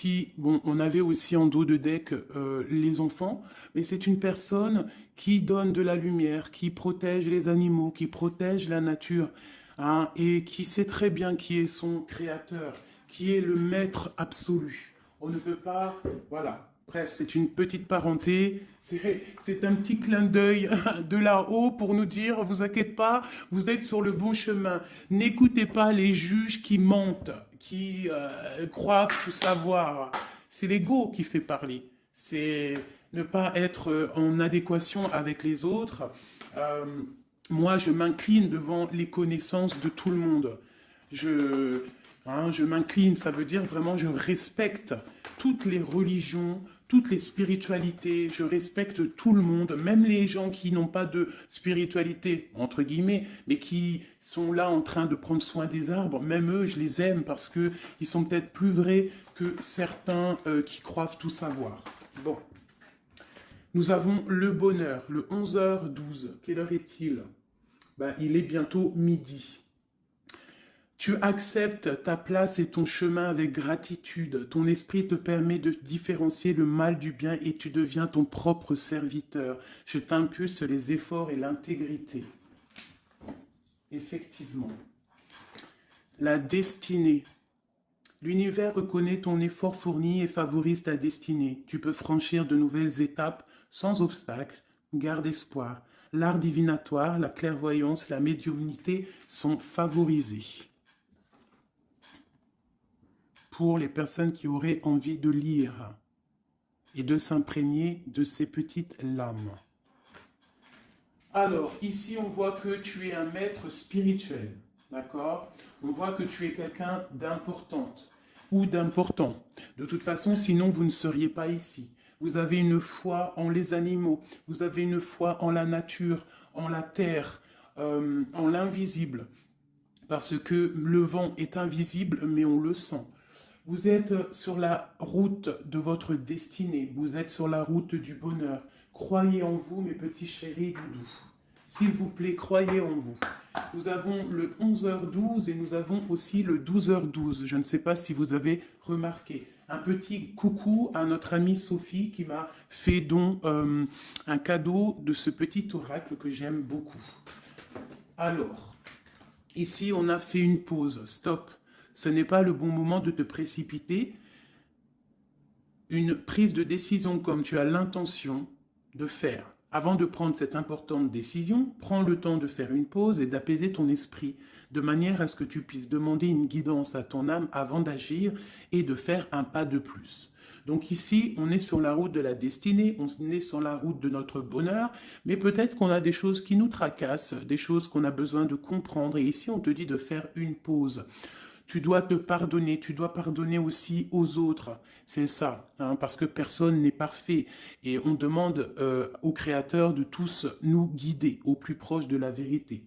Puis, bon, on avait aussi en dos de deck les enfants, mais c'est une personne qui donne de la lumière, qui protège les animaux, qui protège la nature, hein, et qui sait très bien qui est son créateur, qui est le maître absolu. On ne peut pas, voilà. Bref, c'est une petite parenté, c'est un petit clin d'œil de là-haut pour nous dire, vous inquiétez pas, vous êtes sur le bon chemin. N'écoutez pas les juges qui mentent, qui croient tout savoir. C'est l'ego qui fait parler. C'est ne pas être en adéquation avec les autres. Euh, Moi, je m'incline devant les connaissances de tout le monde. Je, je m'incline, ça veut dire vraiment je respecte toutes les religions, toutes les spiritualités, je respecte tout le monde, même les gens qui n'ont pas de spiritualité, entre guillemets, mais qui sont là en train de prendre soin des arbres, même eux, je les aime parce qu'ils sont peut-être plus vrais que certains qui croient tout savoir. Bon, nous avons le bonheur, le 11h12. Quelle heure est-il? Ben, il est bientôt midi. Tu acceptes ta place et ton chemin avec gratitude. Ton esprit te permet de différencier le mal du bien et tu deviens ton propre serviteur. Je t'impulse les efforts et l'intégrité. Effectivement. La destinée. L'univers reconnaît ton effort fourni et favorise ta destinée. Tu peux franchir de nouvelles étapes sans obstacle. Garde espoir. L'art divinatoire, la clairvoyance, la médiumnité sont favorisés. Pour les personnes qui auraient envie de lire et de s'imprégner de ces petites lames. Alors, ici, on voit que tu es un maître spirituel, d'accord? On voit que tu es quelqu'un d'importante ou d'important. De toute façon, sinon, vous ne seriez pas ici. Vous avez une foi en les animaux, vous avez une foi en la nature, en la terre, en l'invisible. Parce que le vent est invisible, mais on le sent. Vous êtes sur la route de votre destinée. Vous êtes sur la route du bonheur. Croyez en vous, mes petits chéris doudous. S'il vous plaît, croyez en vous. Nous avons le 11h12 et nous avons aussi le 12h12. Je ne sais pas si vous avez remarqué. Un petit coucou à notre amie Sophie qui m'a fait don un cadeau de ce petit oracle que j'aime beaucoup. Alors, ici on a fait une pause. Stop. Ce n'est pas le bon moment de te précipiter. Une prise de décision comme tu as l'intention de faire. Avant de prendre cette importante décision, prends le temps de faire une pause et d'apaiser ton esprit, de manière à ce que tu puisses demander une guidance à ton âme avant d'agir et de faire un pas de plus. Donc ici, on est sur la route de la destinée, on est sur la route de notre bonheur, mais peut-être qu'on a des choses qui nous tracassent, des choses qu'on a besoin de comprendre. Et ici, on te dit de faire une pause. Tu dois te pardonner, tu dois pardonner aussi aux autres. C'est ça, hein, parce que personne n'est parfait. Et on demande au Créateur de tous nous guider au plus proche de la vérité.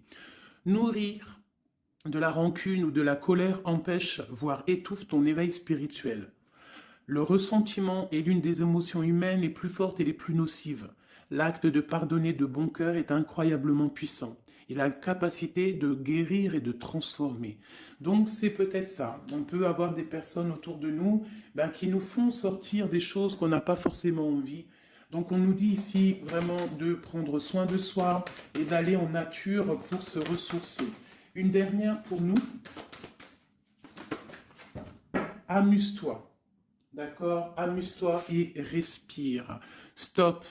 Nourrir de la rancune ou de la colère empêche, voire étouffe ton éveil spirituel. Le ressentiment est l'une des émotions humaines les plus fortes et les plus nocives. L'acte de pardonner de bon cœur est incroyablement puissant. Il a la capacité de guérir et de transformer. Donc c'est peut-être ça. On peut avoir des personnes autour de nous qui nous font sortir des choses qu'on n'a pas forcément envie. Donc on nous dit ici vraiment de prendre soin de soi et d'aller en nature pour se ressourcer. Une dernière pour nous. Amuse-toi. D'accord? Amuse-toi et respire. Stop.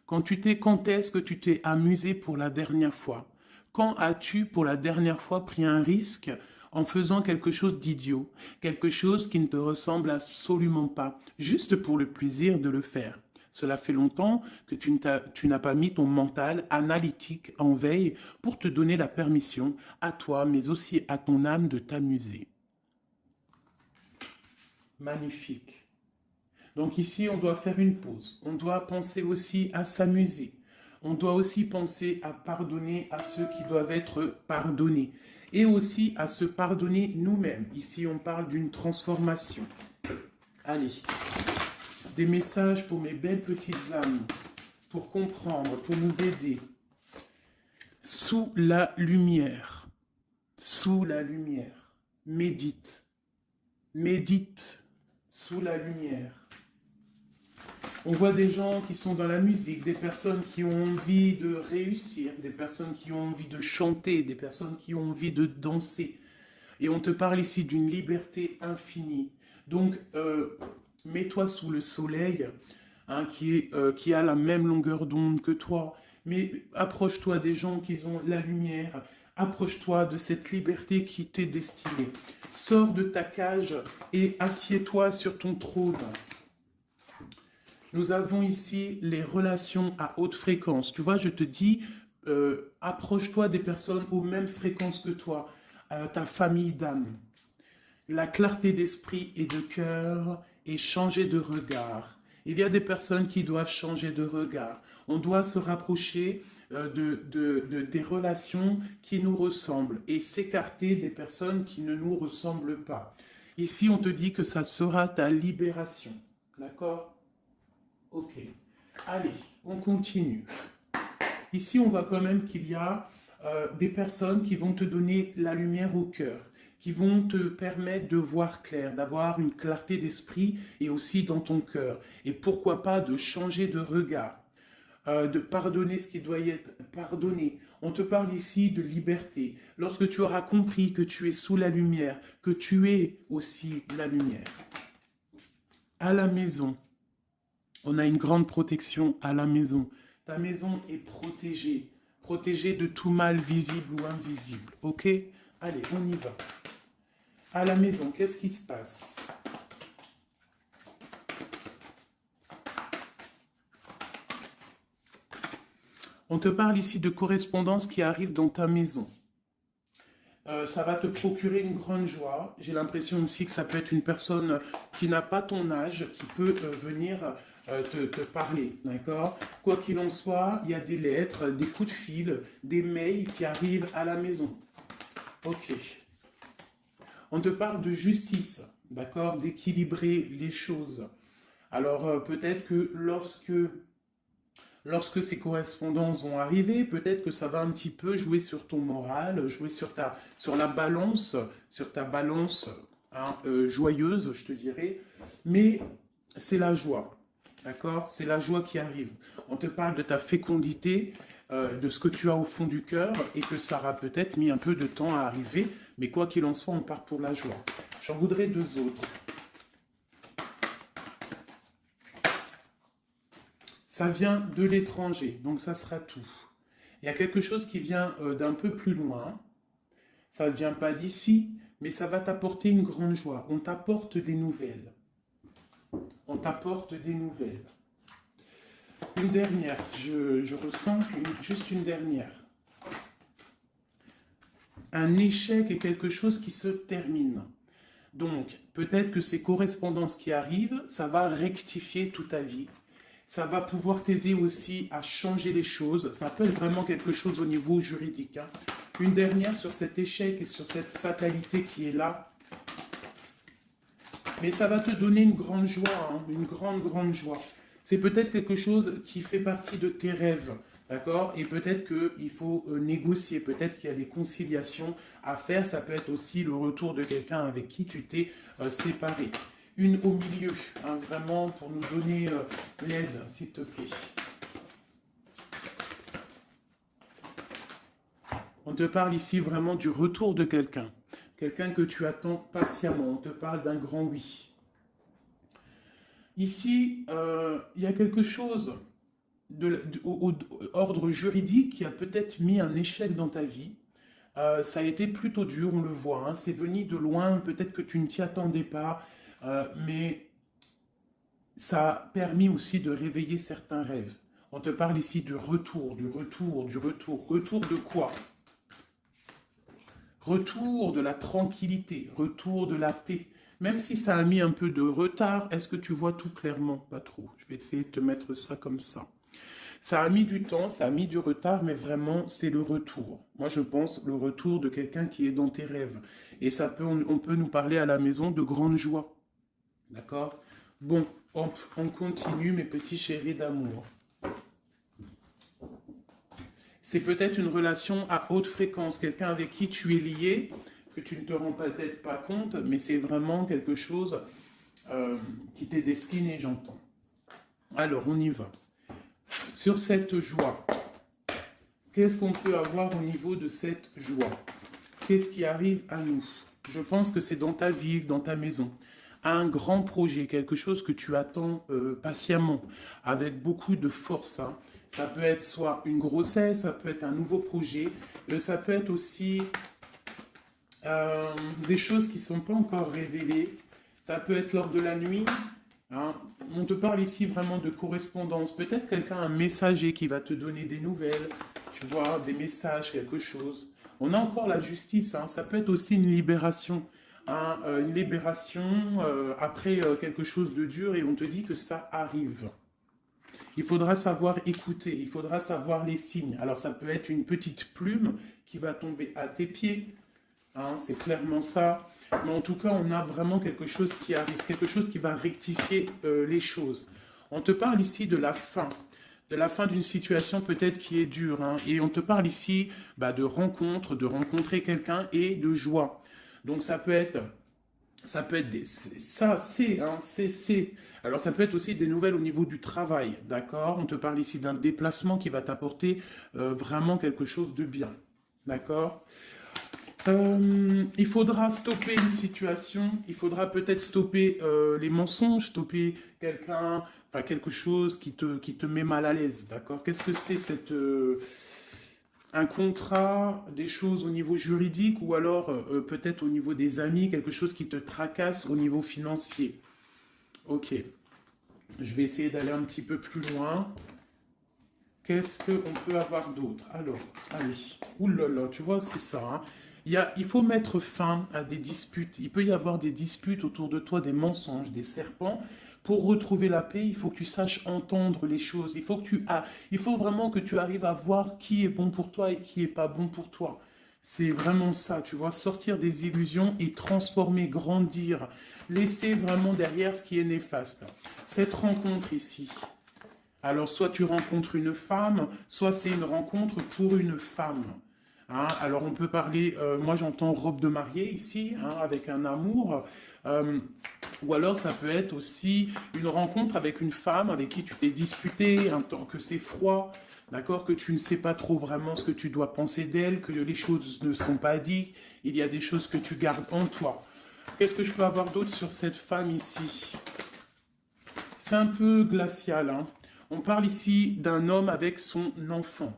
Quand est-ce que tu t'es amusé pour la dernière fois? Quand as-tu pour la dernière fois pris un risque en faisant quelque chose d'idiot, quelque chose qui ne te ressemble absolument pas, juste pour le plaisir de le faire? Cela fait longtemps que tu n'as pas mis ton mental analytique en veille pour te donner la permission à toi, mais aussi à ton âme de t'amuser. Magnifique. Donc ici, on doit faire une pause. On doit penser aussi à s'amuser. On doit aussi penser à pardonner à ceux qui doivent être pardonnés. Et aussi à se pardonner nous-mêmes. Ici, on parle d'une transformation. Allez, des messages pour mes belles petites âmes, pour comprendre, pour nous aider. Sous la lumière. Sous la lumière. Médite. Médite sous la lumière. On voit des gens qui sont dans la musique, des personnes qui ont envie de réussir, des personnes qui ont envie de chanter, des personnes qui ont envie de danser. Et on te parle ici d'une liberté infinie. Donc, mets-toi sous le soleil, hein, qui a la même longueur d'onde que toi. Mais approche-toi des gens qui ont la lumière. Approche-toi de cette liberté qui t'est destinée. Sors de ta cage et assieds-toi sur ton trône. Nous avons ici les relations à haute fréquence. Tu vois, je te dis, approche-toi des personnes aux mêmes fréquences que toi, ta famille d'âme. La clarté d'esprit et de cœur et changer de regard. Il y a des personnes qui doivent changer de regard. On doit se rapprocher des relations qui nous ressemblent et s'écarter des personnes qui ne nous ressemblent pas. Ici, on te dit que ça sera ta libération. D'accord ? Ok. Allez, on continue. Ici, on voit quand même qu'il y a des personnes qui vont te donner la lumière au cœur, qui vont te permettre de voir clair, d'avoir une clarté d'esprit et aussi dans ton cœur. Et pourquoi pas de changer de regard, de pardonner ce qui doit être pardonné. On te parle ici de liberté. Lorsque tu auras compris que tu es sous la lumière, que tu es aussi la lumière. À la maison, on a une grande protection à la maison. Ta maison est protégée. Protégée de tout mal visible ou invisible. Ok? Allez, on y va. À la maison, qu'est-ce qui se passe? On te parle ici de correspondance qui arrive dans ta maison. Ça va te procurer une grande joie. J'ai l'impression aussi que ça peut être une personne qui n'a pas ton âge, qui peut venir te parler, d'accord? Quoi qu'il en soit, il y a des lettres, des coups de fil, des mails qui arrivent à la maison. Ok. On te parle de justice, d'accord? D'équilibrer les choses. Alors, peut-être que lorsque ces correspondances vont arriver, peut-être que ça va un petit peu jouer sur ton moral, jouer sur la balance, sur ta balance hein, joyeuse, je te dirais. Mais c'est la joie, d'accord? C'est la joie qui arrive. On te parle de ta fécondité, de ce que tu as au fond du cœur, et que ça aura peut-être mis un peu de temps à arriver, mais quoi qu'il en soit, on part pour la joie. J'en voudrais deux autres. Ça vient de l'étranger, donc ça sera tout. Il y a quelque chose qui vient d'un peu plus loin. Ça ne vient pas d'ici, mais ça va t'apporter une grande joie. On t'apporte des nouvelles. On t'apporte des nouvelles. Une dernière, je ressens juste une dernière. Un échec est quelque chose qui se termine. Donc, peut-être que ces correspondances qui arrivent, ça va rectifier toute ta vie. Ça va pouvoir t'aider aussi à changer les choses. Ça peut être vraiment quelque chose au niveau juridique. Hein. Une dernière sur cet échec et sur cette fatalité qui est là. Mais ça va te donner une grande joie, hein, une grande joie. C'est peut-être quelque chose qui fait partie de tes rêves, d'accord? Et peut-être qu'il faut négocier, peut-être qu'il y a des conciliations à faire. Ça peut être aussi le retour de quelqu'un avec qui tu t'es séparé. Une au milieu, hein, vraiment pour nous donner l'aide, s'il te plaît. On te parle ici vraiment du retour de quelqu'un. Quelqu'un que tu attends patiemment. On te parle d'un grand oui. Ici, il y a quelque chose au ordre juridique qui a peut-être mis un échec dans ta vie. Ça a été plutôt dur, on le voit. Hein, c'est venu de loin, peut-être que tu ne t'y attendais pas. Mais ça a permis aussi de réveiller certains rêves. On te parle ici du retour, du retour, du retour. Retour de quoi? Retour de la tranquillité, retour de la paix. Même si ça a mis un peu de retard, est-ce que tu vois tout clairement? Pas trop. Je vais essayer de te mettre ça comme ça. Ça a mis du temps, ça a mis du retard, mais vraiment, c'est le retour. Moi, je pense le retour de quelqu'un qui est dans tes rêves. Et on peut nous parler à la maison de grande joie. D'accord? Bon, on continue, mes petits chéris d'amour. C'est peut-être une relation à haute fréquence, quelqu'un avec qui tu es lié, que tu ne te rends peut-être pas compte, mais c'est vraiment quelque chose qui t'est destiné, j'entends. Alors, on y va. Sur cette joie, qu'est-ce qu'on peut avoir au niveau de cette joie? Qu'est-ce qui arrive à nous? Je pense que c'est dans ta ville, dans ta maison. Un grand projet, quelque chose que tu attends patiemment, avec beaucoup de force. Hein. Ça peut être soit une grossesse, ça peut être un nouveau projet, ça peut être aussi des choses qui ne sont pas encore révélées. Ça peut être lors de la nuit. Hein. On te parle ici vraiment de correspondance. Peut-être quelqu'un, un messager qui va te donner des nouvelles, tu vois, des messages, quelque chose. On a encore la justice. Hein. Ça peut être aussi une libération. Hein, une libération après quelque chose de dur et on te dit que ça arrive. Il faudra savoir écouter, il faudra savoir les signes. Alors ça peut être une petite plume qui va tomber à tes pieds, hein, c'est clairement ça. Mais en tout cas, on a vraiment quelque chose qui arrive, quelque chose qui va rectifier les choses. On te parle ici de la fin d'une situation peut-être qui est dure. Hein, et on te parle ici de rencontre, de rencontrer quelqu'un et de joie. Donc ça peut être des, ça, c'est, hein, c'est. Alors ça peut être aussi des nouvelles au niveau du travail, d'accord? On te parle ici d'un déplacement qui va t'apporter vraiment quelque chose de bien, d'accord? Il faudra stopper une situation, il faudra peut-être stopper les mensonges, stopper quelqu'un, enfin quelque chose qui te met mal à l'aise, d'accord? Qu'est-ce que c'est cette... un contrat, des choses au niveau juridique ou alors peut-être au niveau des amis, quelque chose qui te tracasse au niveau financier. Ok, je vais essayer d'aller un petit peu plus loin. Qu'est-ce qu'on peut avoir d'autre? Alors, allez, oulala, tu vois, c'est ça. Hein. Il faut mettre fin à des disputes. Il peut y avoir des disputes autour de toi, des mensonges, des serpents. Pour retrouver la paix, il faut que tu saches entendre les choses. Il faut vraiment que tu arrives à voir qui est bon pour toi et qui est pas bon pour toi. C'est vraiment ça, tu vois, sortir des illusions et transformer, grandir, laisser vraiment derrière ce qui est néfaste. Cette rencontre ici, alors soit tu rencontres une femme, soit c'est une rencontre pour une femme. Hein, alors on peut parler, moi j'entends robe de mariée ici, hein, avec un amour, ou alors ça peut être aussi une rencontre avec une femme avec qui tu t'es disputé, un temps que c'est froid, d'accord, que tu ne sais pas trop vraiment ce que tu dois penser d'elle, que les choses ne sont pas dites, il y a des choses que tu gardes en toi. Qu'est-ce que je peux avoir d'autre sur cette femme ici? C'est un peu glacial, hein. On parle ici d'un homme avec son enfant,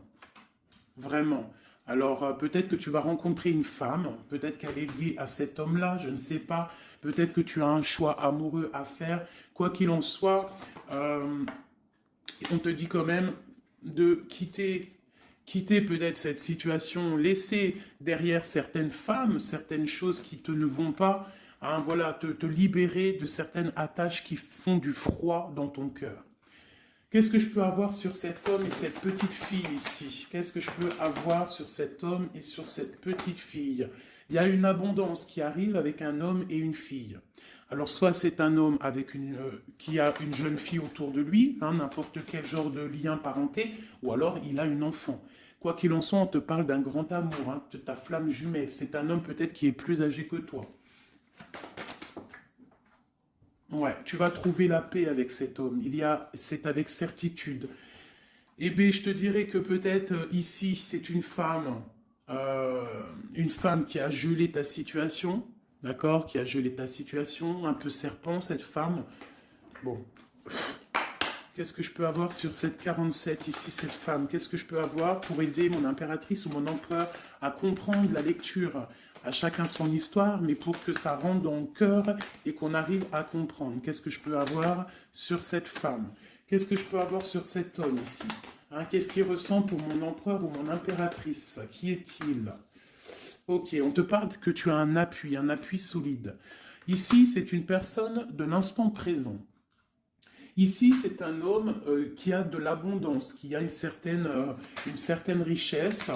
vraiment. Alors, peut-être que tu vas rencontrer une femme, peut-être qu'elle est liée à cet homme-là, je ne sais pas. Peut-être que tu as un choix amoureux à faire. Quoi qu'il en soit, on te dit quand même de quitter peut-être cette situation, laisser derrière certaines femmes, certaines choses qui ne vont pas, hein, voilà, te libérer de certaines attaches qui font du froid dans ton cœur. Qu'est-ce que je peux avoir sur cet homme et cette petite fille ici? Qu'est-ce que je peux avoir sur cet homme et sur cette petite fille? Il y a une abondance qui arrive avec un homme et une fille. Alors, soit c'est un homme qui a une jeune fille autour de lui, hein, n'importe quel genre de lien parenté, ou alors il a une enfant. Quoi qu'il en soit, on te parle d'un grand amour, hein, ta flamme jumelle. C'est un homme peut-être qui est plus âgé que toi. Ouais, tu vas trouver la paix avec cet homme. C'est avec certitude. Eh bien, je te dirais que peut-être ici, c'est une femme qui a gelé ta situation, d'accord, qui a gelé ta situation, un peu serpent cette femme. Bon, qu'est-ce que je peux avoir sur cette 47 ici, cette femme? Qu'est-ce que je peux avoir pour aider mon impératrice ou mon empereur à comprendre la lecture? À chacun son histoire, mais pour que ça rentre dans le cœur et qu'on arrive à comprendre. Qu'est-ce que je peux avoir sur cette femme? Qu'est-ce que je peux avoir sur cet homme ici? Hein, qu'est-ce qu'il ressent pour mon empereur ou mon impératrice? Qui est-il? Ok, on te parle que tu as un appui solide. Ici, c'est une personne de l'instant présent. Ici, c'est un homme qui a de l'abondance, qui a une certaine richesse.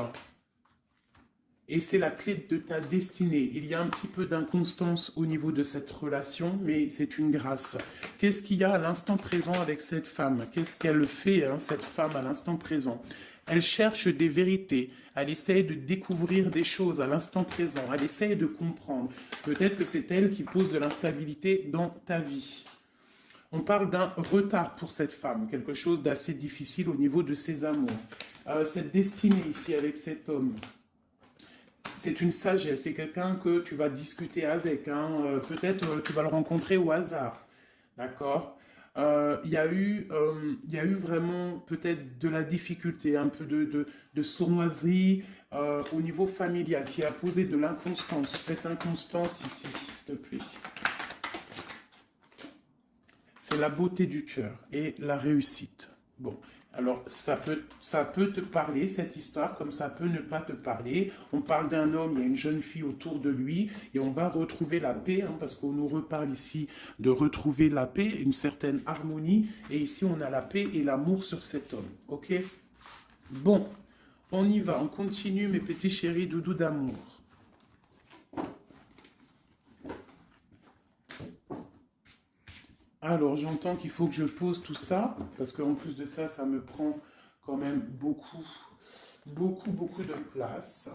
Et c'est la clé de ta destinée. Il y a un petit peu d'inconstance au niveau de cette relation, mais c'est une grâce. Qu'est-ce qu'il y a à l'instant présent avec cette femme? Qu'est-ce qu'elle fait, hein, cette femme, à l'instant présent? Elle cherche des vérités. Elle essaye de découvrir des choses à l'instant présent. Elle essaye de comprendre. Peut-être que c'est elle qui pose de l'instabilité dans ta vie. On parle d'un retard pour cette femme, quelque chose d'assez difficile au niveau de ses amours. Cette destinée ici avec cet homme, c'est une sagesse, c'est quelqu'un que tu vas discuter avec. Hein. Peut-être tu vas le rencontrer au hasard, d'accord. Il y a eu vraiment peut-être de la difficulté, un peu de sournoiserie au niveau familial qui a posé de l'inconstance. Cette inconstance ici, s'il te plaît. C'est la beauté du cœur et la réussite. Bon, alors ça peut te parler, cette histoire, comme ça peut ne pas te parler. On parle d'un homme, il y a une jeune fille autour de lui, et on va retrouver la paix, hein, parce qu'on nous reparle ici de retrouver la paix, une certaine harmonie, et ici on a la paix et l'amour sur cet homme, ok? Bon, on y va, on continue mes petits chéris doudous d'amour. Alors, j'entends qu'il faut que je pose tout ça, parce qu'en plus de ça, ça me prend quand même beaucoup de place.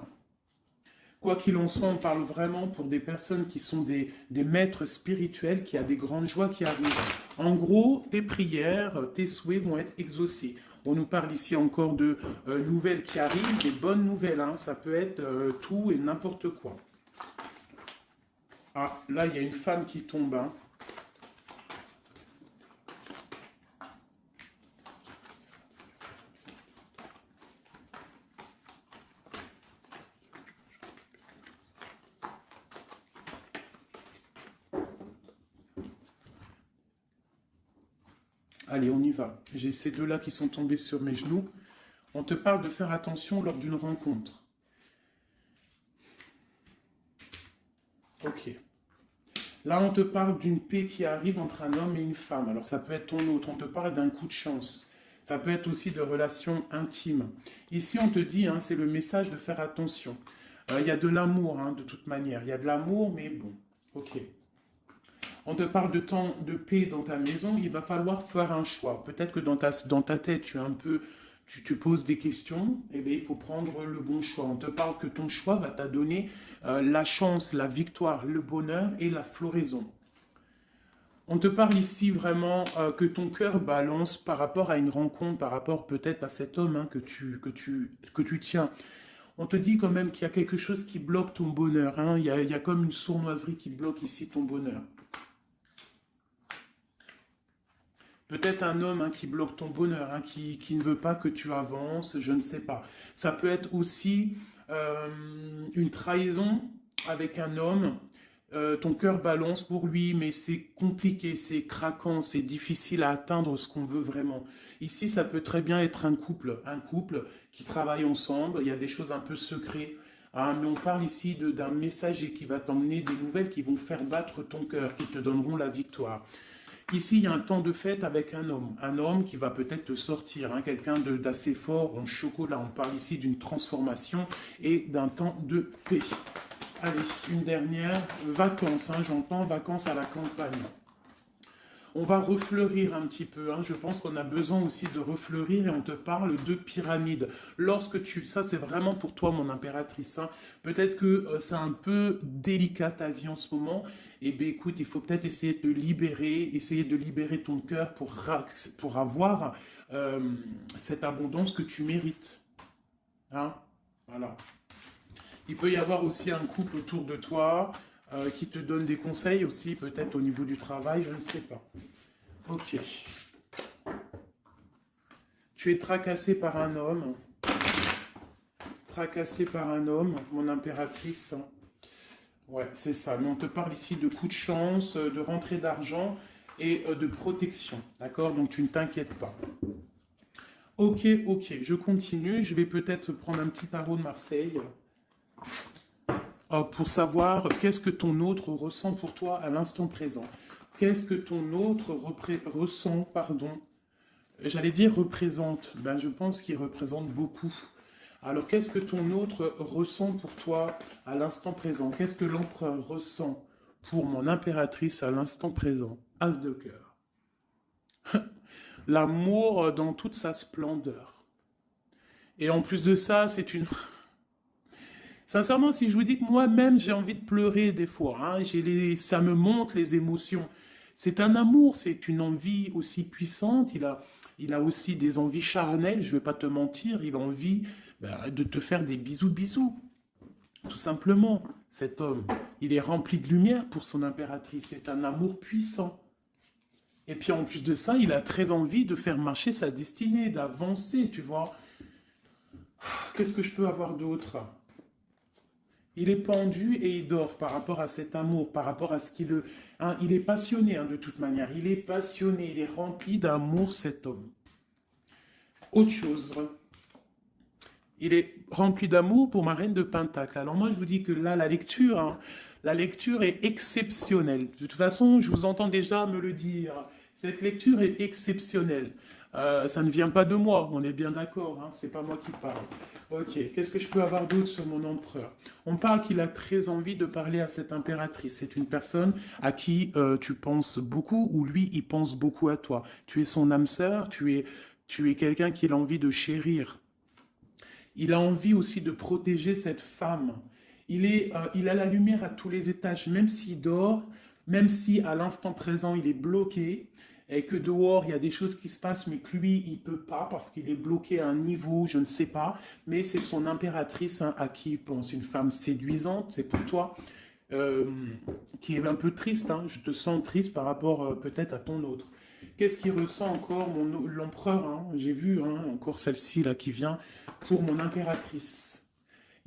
Quoi qu'il en soit, on parle vraiment pour des personnes qui sont des maîtres spirituels, qui a des grandes joies qui arrivent. En gros, tes prières, tes souhaits vont être exaucés. On nous parle ici encore de nouvelles qui arrivent, des bonnes nouvelles, hein. Ça peut être tout et n'importe quoi. Ah, là, il y a une femme qui tombe, hein. Allez, on y va. J'ai ces deux-là qui sont tombés sur mes genoux. On te parle de faire attention lors d'une rencontre. Ok. Là, on te parle d'une paix qui arrive entre un homme et une femme. Alors, ça peut être ton autre. On te parle d'un coup de chance. Ça peut être aussi de relations intimes. Ici, on te dit, hein, c'est le message de faire attention. Il y a de l'amour, hein, de toute manière. Il y a de l'amour, mais bon. Ok. On te parle de temps de paix dans ta maison, il va falloir faire un choix. Peut-être que dans ta tête, tu poses des questions, et bien il faut prendre le bon choix. On te parle que ton choix va te donner la chance, la victoire, le bonheur et la floraison. On te parle ici vraiment que ton cœur balance par rapport à une rencontre, par rapport peut-être à cet homme, hein, que tu tiens. On te dit quand même qu'il y a quelque chose qui bloque ton bonheur. Hein. Il y a comme une sournoiserie qui bloque ici ton bonheur. Peut-être un homme, hein, qui bloque ton bonheur, hein, qui ne veut pas que tu avances, je ne sais pas. Ça peut être aussi une trahison avec un homme. Ton cœur balance pour lui, mais c'est compliqué, c'est craquant, c'est difficile à atteindre ce qu'on veut vraiment. Ici, ça peut très bien être un couple qui travaille ensemble, il y a des choses un peu secrètes. Hein, mais on parle ici d'un messager qui va t'emmener des nouvelles qui vont faire battre ton cœur, qui te donneront la victoire. Ici, il y a un temps de fête avec un homme qui va peut-être te sortir, hein, quelqu'un d'assez fort en chocolat. On parle ici d'une transformation et d'un temps de paix. Allez, une dernière, vacances, hein, j'entends vacances à la campagne. On va refleurir un petit peu, hein. Je pense qu'on a besoin aussi de refleurir et on te parle de pyramide. Ça c'est vraiment pour toi mon impératrice, hein. Peut-être que c'est un peu délicat ta vie en ce moment, et bien écoute, il faut peut-être essayer de libérer ton cœur pour avoir cette abondance que tu mérites. Hein, voilà. Il peut y avoir aussi un couple autour de toi qui te donne des conseils aussi, peut-être au niveau du travail, je ne sais pas. Ok. Tu es tracassé par un homme. Tracassé par un homme, mon impératrice. Ouais, c'est ça. Mais on te parle ici de coups de chance, de rentrée d'argent et de protection. D'accord? Donc tu ne t'inquiètes pas. Ok, je continue. Je vais peut-être prendre un petit tarot de Marseille pour savoir qu'est-ce que ton autre ressent pour toi à l'instant présent. Qu'est-ce que ton autre ressent, pardon. J'allais dire représente. Ben, je pense qu'il représente beaucoup. Alors, qu'est-ce que ton autre ressent pour toi à l'instant présent? Qu'est-ce que l'empereur ressent pour mon impératrice à l'instant présent? As de cœur. L'amour dans toute sa splendeur. Et en plus de ça, Sincèrement, si je vous dis que moi-même, j'ai envie de pleurer des fois, hein, ça me monte les émotions. C'est un amour, c'est une envie aussi puissante. Il a aussi des envies charnelles, je ne vais pas te mentir. Il a envie de te faire des bisous, bisous. Tout simplement, cet homme, il est rempli de lumière pour son impératrice. C'est un amour puissant. Et puis en plus de ça, il a très envie de faire marcher sa destinée, d'avancer, tu vois. Qu'est-ce que je peux avoir d'autre? Il est pendu et il dort par rapport à cet amour, par rapport à ce qu'il le... hein, il est passionné de toute manière, il est passionné, il est rempli d'amour cet homme. Autre chose, il est rempli d'amour pour ma reine de Pentacle. Alors moi je vous dis que là la lecture est exceptionnelle. De toute façon, je vous entends déjà me le dire, cette lecture est exceptionnelle. Ça ne vient pas de moi, on est bien d'accord, hein, c'est pas moi qui parle. Ok, qu'est-ce que je peux avoir d'autre sur mon empereur? On parle qu'il a très envie de parler à cette impératrice. C'est une personne à qui tu penses beaucoup, ou lui, il pense beaucoup à toi. Tu es son âme sœur, tu es quelqu'un qu'il a envie de chérir. Il a envie aussi de protéger cette femme. Il a la lumière à tous les étages, même s'il dort, même si à l'instant présent il est bloqué, et que dehors il y a des choses qui se passent, mais que lui il peut pas parce qu'il est bloqué à un niveau, je ne sais pas, mais c'est son impératrice à qui il pense, une femme séduisante, c'est pour toi, qui est un peu triste, hein, je te sens triste par rapport peut-être à ton autre. Qu'est-ce qu'il ressent encore l'empereur, hein, j'ai vu encore celle-ci là qui vient, pour mon impératrice.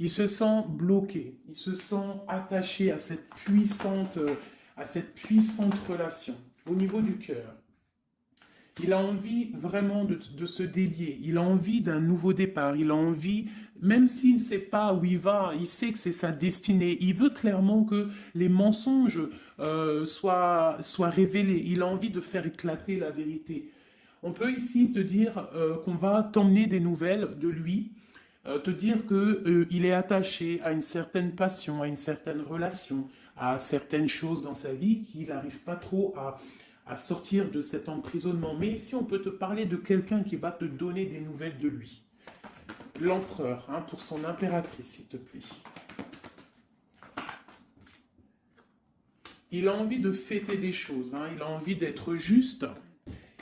Il se sent bloqué, il se sent attaché à cette puissante relation au niveau du cœur. Il a envie vraiment de se délier, il a envie d'un nouveau départ, il a envie, même s'il ne sait pas où il va, il sait que c'est sa destinée, il veut clairement que les mensonges soient révélés, il a envie de faire éclater la vérité. On peut ici te dire qu'on va t'emmener des nouvelles de lui, te dire qu'il est attaché à une certaine passion, à une certaine relation, à certaines choses dans sa vie qu'il n'arrive pas trop à sortir de cet emprisonnement. Mais ici, on peut te parler de quelqu'un qui va te donner des nouvelles de lui. L'empereur, hein, pour son impératrice, s'il te plaît. Il a envie de fêter des choses, hein, il a envie d'être juste.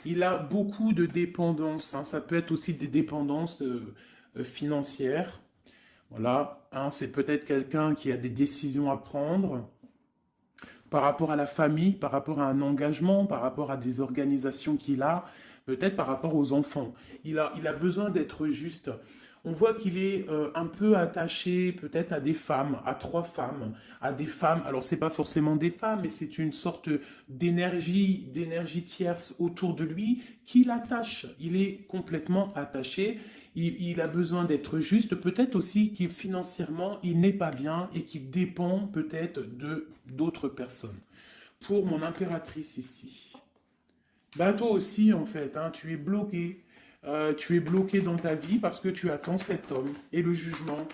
Il a beaucoup de dépendances, hein, ça peut être aussi des dépendances financières. Voilà, hein, c'est peut-être quelqu'un qui a des décisions à prendre par rapport à la famille, par rapport à un engagement, par rapport à des organisations qu'il a, peut-être par rapport aux enfants. Il a besoin d'être juste. On voit qu'il est un peu attaché peut-être à des femmes, à 3 femmes, à des femmes. Alors, ce n'est pas forcément des femmes, mais c'est une sorte d'énergie tierce autour de lui qui l'attache. Il est complètement attaché. Il a besoin d'être juste. Peut-être aussi qu'il financièrement, il n'est pas bien et qu'il dépend peut-être d'autres personnes. Pour mon impératrice ici. Ben, toi aussi, en fait, hein, tu es bloqué. Tu es bloqué dans ta vie parce que tu attends cet homme et le jugement.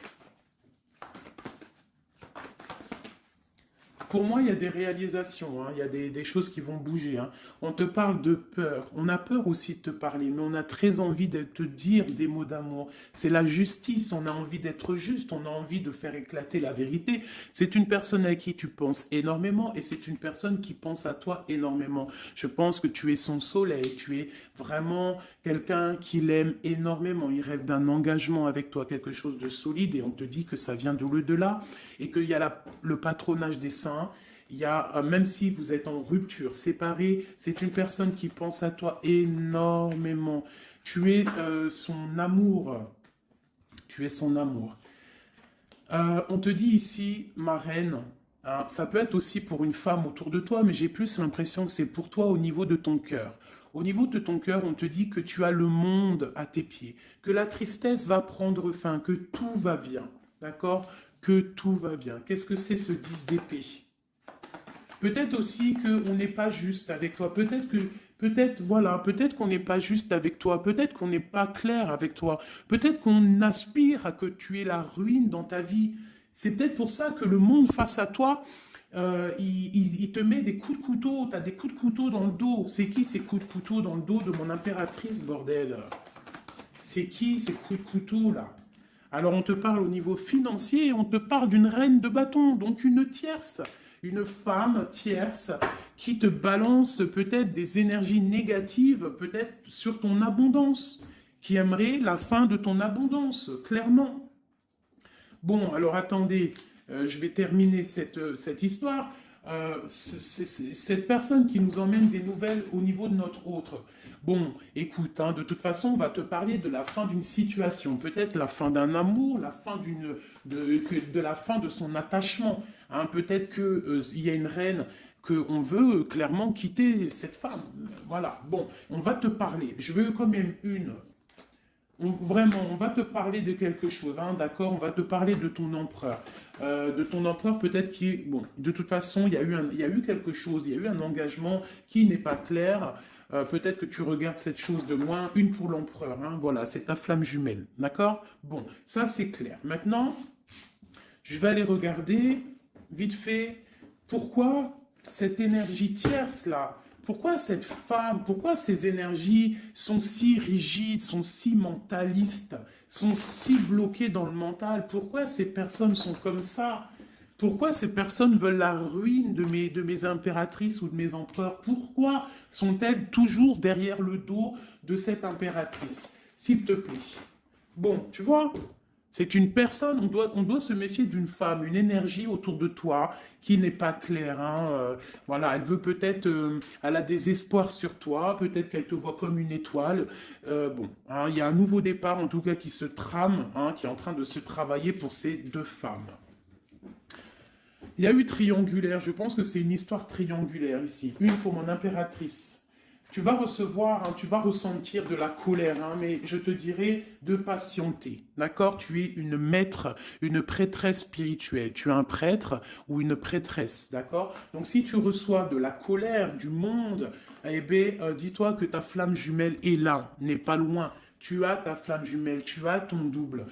Pour moi, il y a des réalisations, hein, il y a des choses qui vont bouger. Hein. On te parle de peur. On a peur aussi de te parler, mais on a très envie de te dire des mots d'amour. C'est la justice, on a envie d'être juste, on a envie de faire éclater la vérité. C'est une personne à qui tu penses énormément et c'est une personne qui pense à toi énormément. Je pense que tu es son soleil, tu es vraiment quelqu'un qui l'aime énormément. Il rêve d'un engagement avec toi, quelque chose de solide et on te dit que ça vient de l'au-delà et qu'il y a le patronage des saints. Il y a, même si vous êtes en rupture, séparé, c'est une personne qui pense à toi énormément. Tu es son amour. Tu es son amour. On te dit ici, ma reine, hein, ça peut être aussi pour une femme autour de toi, mais j'ai plus l'impression que c'est pour toi au niveau de ton cœur. Au niveau de ton cœur, on te dit que tu as le monde à tes pieds, que la tristesse va prendre fin, que tout va bien, d'accord? Que tout va bien. Qu'est-ce que c'est ce 10 d'épée? Peut-être aussi qu'on n'est pas juste avec toi. Peut-être qu'on n'est pas juste avec toi. Peut-être qu'on n'est pas clair avec toi. Peut-être qu'on aspire à que tu aies la ruine dans ta vie. C'est peut-être pour ça que le monde face à toi, il te met des coups de couteau. Tu as des coups de couteau dans le dos. C'est qui ces coups de couteau dans le dos de mon impératrice, bordel? C'est qui ces coups de couteau là? Alors on te parle au niveau financier, on te parle d'une reine de bâton, donc une tierce, une femme tierce qui te balance peut-être des énergies négatives, peut-être sur ton abondance, qui aimerait la fin de ton abondance, clairement. Bon, alors attendez, je vais terminer cette histoire. Cette personne qui nous emmène des nouvelles au niveau de notre autre. Bon, écoute, hein, de toute façon, on va te parler de la fin d'une situation, peut-être la fin d'un amour, la fin de la fin de son attachement. Hein, peut-être qu'il y a une reine qu'on veut clairement quitter cette femme. Voilà, bon, on va te parler. Je veux quand même vraiment, on va te parler de quelque chose, hein, d'accord? On va te parler de ton empereur. De ton empereur peut-être qui est... Bon, de toute façon, il y a eu quelque chose, il y a eu un engagement qui n'est pas clair. Peut-être que tu regardes cette chose de loin, une pour l'empereur, hein, voilà, c'est ta flamme jumelle, d'accord? Bon, ça c'est clair. Maintenant, je vais aller regarder, vite fait, pourquoi cette énergie tierce-là, pourquoi cette femme, pourquoi ces énergies sont si rigides, sont si mentalistes, sont si bloquées dans le mental? Pourquoi ces personnes sont comme ça? Pourquoi ces personnes veulent la ruine de mes impératrices ou de mes empereurs? Pourquoi sont-elles toujours derrière le dos de cette impératrice? S'il te plaît. Bon, tu vois, c'est une personne, on doit se méfier d'une femme, une énergie autour de toi qui n'est pas claire. Hein, voilà, elle veut peut-être, elle a des espoirs sur toi, peut-être qu'elle te voit comme une étoile. Bon, hein, il y a un nouveau départ en tout cas qui se trame, hein, qui est en train de se travailler pour ces deux femmes. Il y a eu triangulaire, je pense que c'est une histoire triangulaire ici. Une pour mon impératrice. Tu vas recevoir, hein, tu vas ressentir de la colère, hein, mais je te dirais de patienter, d'accord? Tu es une maître, une prêtresse spirituelle. Tu es un prêtre ou une prêtresse, d'accord? Donc si tu reçois de la colère du monde, eh bien, dis-toi que ta flamme jumelle est là, n'est pas loin. Tu as ta flamme jumelle, tu as ton double.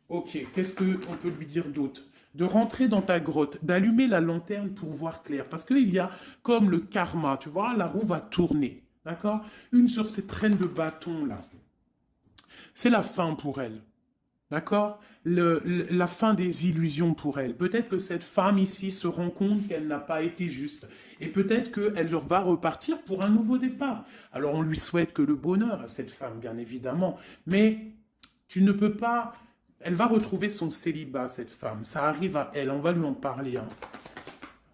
Ok, qu'est-ce qu'on peut lui dire d'autre? De rentrer dans ta grotte, d'allumer la lanterne pour voir clair. Parce qu'il y a comme le karma, tu vois, la roue va tourner. D'accord? Une sur ces traînes de bâton là. C'est la fin pour elle. D'accord? La fin des illusions pour elle. Peut-être que cette femme ici se rend compte qu'elle n'a pas été juste. Et peut-être qu'elle va repartir pour un nouveau départ. Alors on lui souhaite que le bonheur à cette femme, bien évidemment. Mais tu ne peux pas... Elle va retrouver son célibat, cette femme. Ça arrive à elle. On va lui en parler. Hein.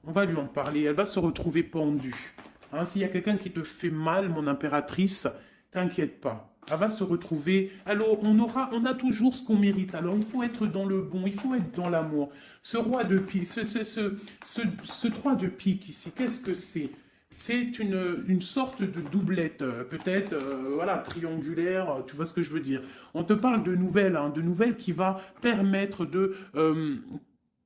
On va lui en parler. Elle va se retrouver pendue. Hein, s'il y a quelqu'un qui te fait mal, mon impératrice, t'inquiète pas. Elle va se retrouver. Alors, on a toujours ce qu'on mérite. Alors, il faut être dans le bon. Il faut être dans l'amour. Ce roi de pique, ce 3 de pique ici, qu'est-ce que c'est? C'est une sorte de doublette, peut-être, voilà, triangulaire, tu vois ce que je veux dire. On te parle hein, de nouvelles qui va permettre de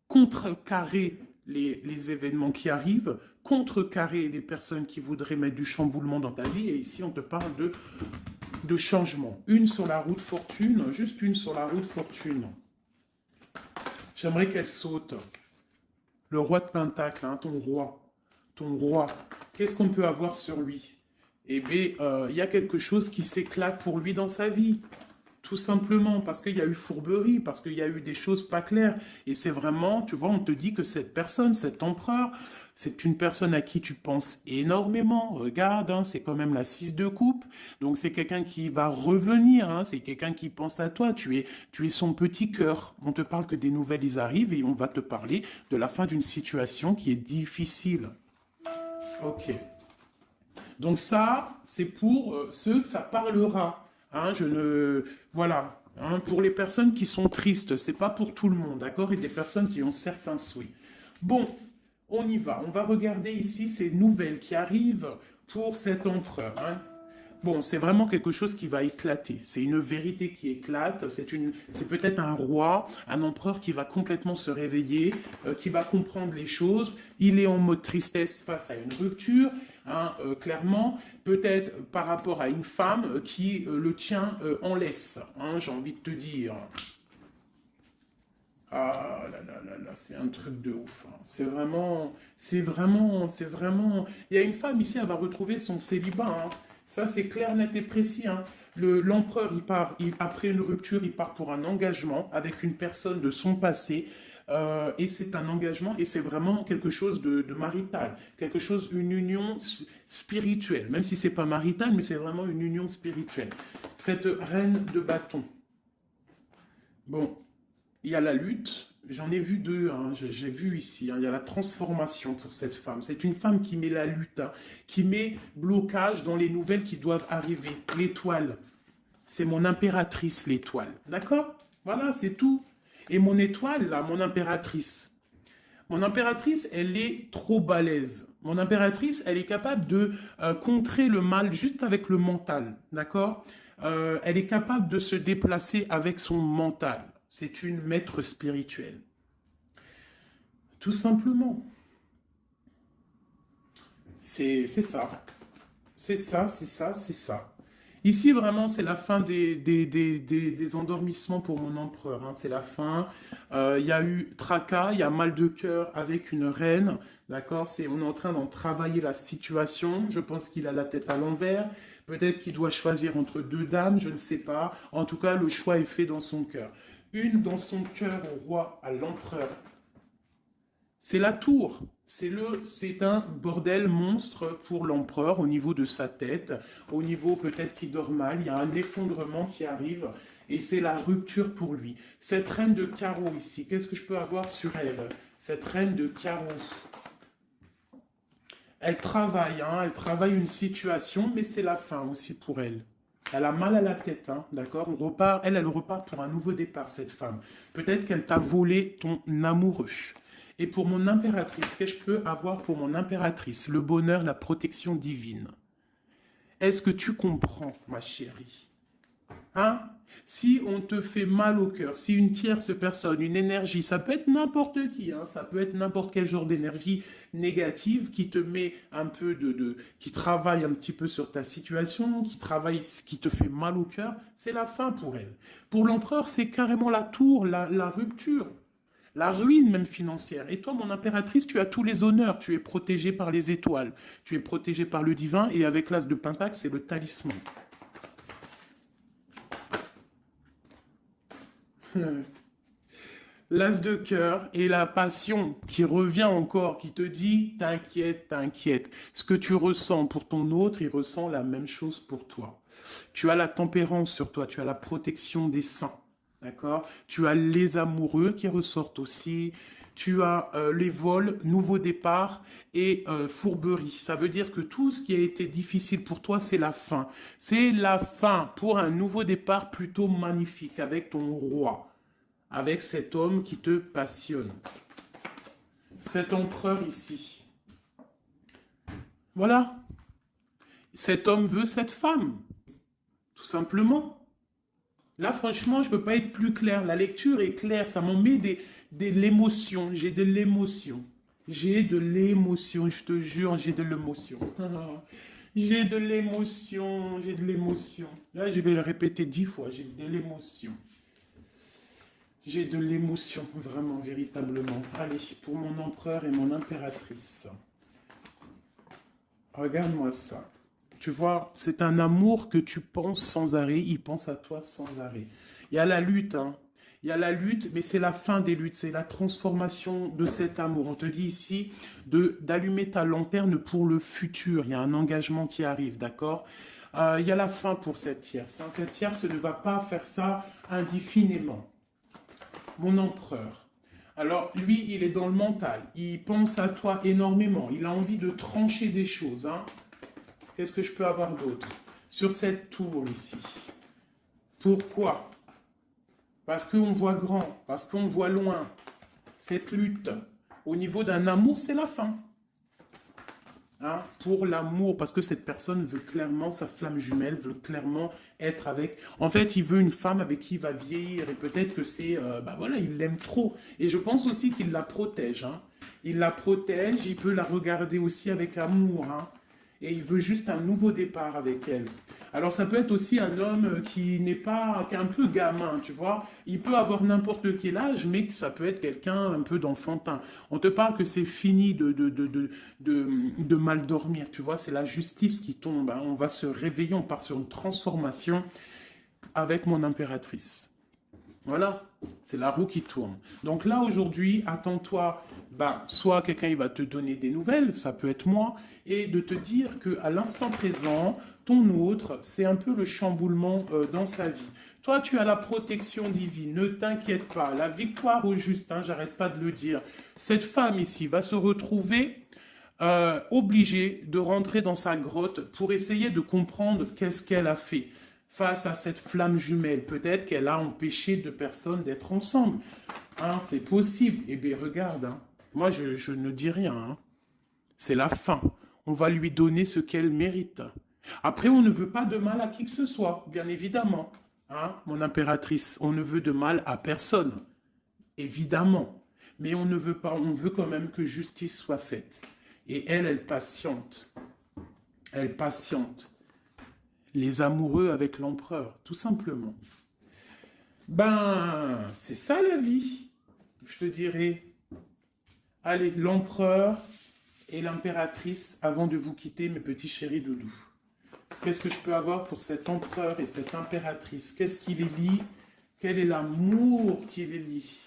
contrecarrer les événements qui arrivent, contrecarrer les personnes qui voudraient mettre du chamboulement dans ta vie. Et ici, on te parle de changement. Une sur la route fortune, juste une sur la route fortune. J'aimerais qu'elle saute. Le roi de Pentacle, hein, ton roi. Ton roi. Qu'est-ce qu'on peut avoir sur lui? Eh bien, il y a quelque chose qui s'éclate pour lui dans sa vie. Tout simplement parce qu'il y a eu fourberie, parce qu'il y a eu des choses pas claires. Et c'est vraiment, tu vois, on te dit que cette personne, cet empereur, c'est une personne à qui tu penses énormément. Regarde, hein, c'est quand même la 6 de coupe. Donc c'est quelqu'un qui va revenir, hein, c'est quelqu'un qui pense à toi. Tu es son petit cœur. On te parle que des nouvelles, ils arrivent et on va te parler de la fin d'une situation qui est difficile. Ok. Donc ça, c'est pour ceux que ça parlera. Hein, voilà. Hein, pour les personnes qui sont tristes, c'est pas pour tout le monde, d'accord? Et des personnes qui ont certains souhaits. Bon, on y va. On va regarder ici ces nouvelles qui arrivent pour cet empereur. Hein. Bon, c'est vraiment quelque chose qui va éclater. C'est une vérité qui éclate. C'est peut-être un roi, un empereur qui va complètement se réveiller, qui va comprendre les choses. Il est en mode tristesse face à une rupture, hein, clairement. Peut-être par rapport à une femme qui le tient en laisse, hein, j'ai envie de te dire. Ah là là là là, c'est un truc de ouf. Hein. C'est vraiment... Il y a une femme ici, elle va retrouver son célibat. Hein. Ça, c'est clair, net et précis. Hein. L'empereur, après une rupture, il part pour un engagement avec une personne de son passé. Et c'est un engagement et c'est vraiment quelque chose de marital, quelque chose, une union spirituelle, même si c'est pas marital, mais c'est vraiment une union spirituelle. Cette reine de bâton. Bon, il y a la lutte. J'en ai vu deux, hein, j'ai vu ici, hein, il y a la transformation pour cette femme. C'est une femme qui met la lutte, hein, qui met blocage dans les nouvelles qui doivent arriver. L'étoile, c'est mon impératrice, l'étoile. D'accord? Voilà, c'est tout. Et mon étoile, là, mon impératrice, elle est trop balèze. Mon impératrice, elle est capable de contrer le mal juste avec le mental. D'accord? Elle est capable de se déplacer avec son mental. C'est une maître spirituelle. Tout simplement. C'est ça. C'est ça, c'est ça, c'est ça. Ici, vraiment, c'est la fin des endormissements pour mon empereur. Hein. C'est la fin. Il y a eu tracas, il y a mal de cœur avec une reine. D'accord? On est en train d'en travailler la situation. Je pense qu'il a la tête à l'envers. Peut-être qu'il doit choisir entre deux dames, je ne sais pas. En tout cas, le choix est fait dans son cœur. Une dans son cœur au roi, à l'empereur. C'est la tour. C'est un bordel monstre pour l'empereur au niveau de sa tête, au niveau peut-être qu'il dort mal, il y a un effondrement qui arrive et c'est la rupture pour lui. Cette reine de carreau ici, qu'est-ce que je peux avoir sur elle? Cette reine de carreau. Elle travaille, hein, elle travaille une situation, mais c'est la fin aussi pour elle. Elle a mal à la tête, hein, d'accord? On repart, elle repart pour un nouveau départ, cette femme. Peut-être qu'elle t'a volé ton amoureux. Et pour mon impératrice, qu'est-ce que je peux avoir pour mon impératrice? Le bonheur, la protection divine. Est-ce que tu comprends, ma chérie? Hein? Si on te fait mal au cœur, si une tierce personne, une énergie, ça peut être n'importe qui, hein, ça peut être n'importe quel genre d'énergie négative qui te met un peu qui travaille un petit peu sur ta situation, qui te fait mal au cœur, c'est la fin pour elle. Pour l'empereur, c'est carrément la tour, la rupture. La ruine même financière. Et toi, mon impératrice, tu as tous les honneurs. Tu es protégée par les étoiles. Tu es protégée par le divin. Et avec l'as de Pentacle, c'est le talisman. L'as de cœur et la passion qui revient encore, qui te dit, t'inquiète, t'inquiète. Ce que tu ressens pour ton autre, il ressent la même chose pour toi. Tu as la tempérance sur toi. Tu as la protection des saints. D'accord? Tu as les amoureux qui ressortent aussi. Tu as les vols, nouveau départ et fourberie. Ça veut dire que tout ce qui a été difficile pour toi, c'est la fin. C'est la fin pour un nouveau départ plutôt magnifique avec ton roi, avec cet homme qui te passionne. Cet empereur ici. Voilà. Cet homme veut cette femme. Tout simplement. Là, franchement, je ne peux pas être plus clair. La lecture est claire. Ça m'en met de l'émotion. J'ai de l'émotion. J'ai de l'émotion. Je te jure, j'ai de l'émotion. J'ai de l'émotion. J'ai de l'émotion. Là, je vais le répéter 10 fois. J'ai de l'émotion. J'ai de l'émotion, vraiment, véritablement. Allez, pour mon empereur et mon impératrice. Regarde-moi ça. Tu vois, c'est un amour que tu penses sans arrêt, il pense à toi sans arrêt. Il y a la lutte, hein. Il y a la lutte, mais c'est la fin des luttes, c'est la transformation de cet amour. On te dit ici d'allumer ta lanterne pour le futur. Il y a un engagement qui arrive, d'accord? Il y a la fin pour cette tierce. Hein. Cette tierce ne va pas faire ça indéfiniment. Mon empereur. Alors, lui, il est dans le mental. Il pense à toi énormément. Il a envie de trancher des choses, hein. Qu'est-ce que je peux avoir d'autre? Sur cette tour ici. Pourquoi? Parce qu'on voit grand, parce qu'on voit loin. Cette lutte, au niveau d'un amour, c'est la fin. Hein? Pour l'amour, parce que cette personne veut clairement, sa flamme jumelle, veut clairement être avec... En fait, il veut une femme avec qui il va vieillir, et peut-être que c'est... voilà, il l'aime trop. Et je pense aussi qu'il la protège. Hein? Il la protège, il peut la regarder aussi avec amour, hein? Et il veut juste un nouveau départ avec elle. Alors ça peut être aussi un homme qui n'est pas, qui est un peu gamin, tu vois. Il peut avoir n'importe quel âge, mais que ça peut être quelqu'un un peu d'enfantin. On te parle que c'est fini de mal dormir, tu vois. C'est la justice qui tombe, hein. On va se réveiller, on part sur une transformation avec mon impératrice. Voilà, c'est la roue qui tourne. Donc là, aujourd'hui, attends-toi, ben, soit quelqu'un il va te donner des nouvelles, ça peut être moi, et de te dire qu'à l'instant présent, ton autre, c'est un peu le chamboulement dans sa vie. Toi, tu as la protection divine, ne t'inquiète pas, la victoire au juste, hein, j'arrête pas de le dire. Cette femme ici va se retrouver obligée de rentrer dans sa grotte pour essayer de comprendre qu'est-ce qu'elle a fait face à cette flamme jumelle. Peut-être qu'elle a empêché deux personnes d'être ensemble. Hein, c'est possible. Eh bien, regarde, hein. Moi, je ne dis rien. Hein. C'est la fin. On va lui donner ce qu'elle mérite. Après, on ne veut pas de mal à qui que ce soit, bien évidemment. Hein, mon impératrice, on ne veut de mal à personne. Évidemment. Mais on ne veut pas, on veut quand même que justice soit faite. Et elle, elle patiente. Elle patiente. Les amoureux avec l'empereur, tout simplement. Ben, c'est ça la vie, je te dirais. Allez, l'empereur et l'impératrice, avant de vous quitter, mes petits chéris doudous. Qu'est-ce que je peux avoir pour cet empereur et cette impératrice? Qu'est-ce qui les lie? Quel est l'amour qui les lie?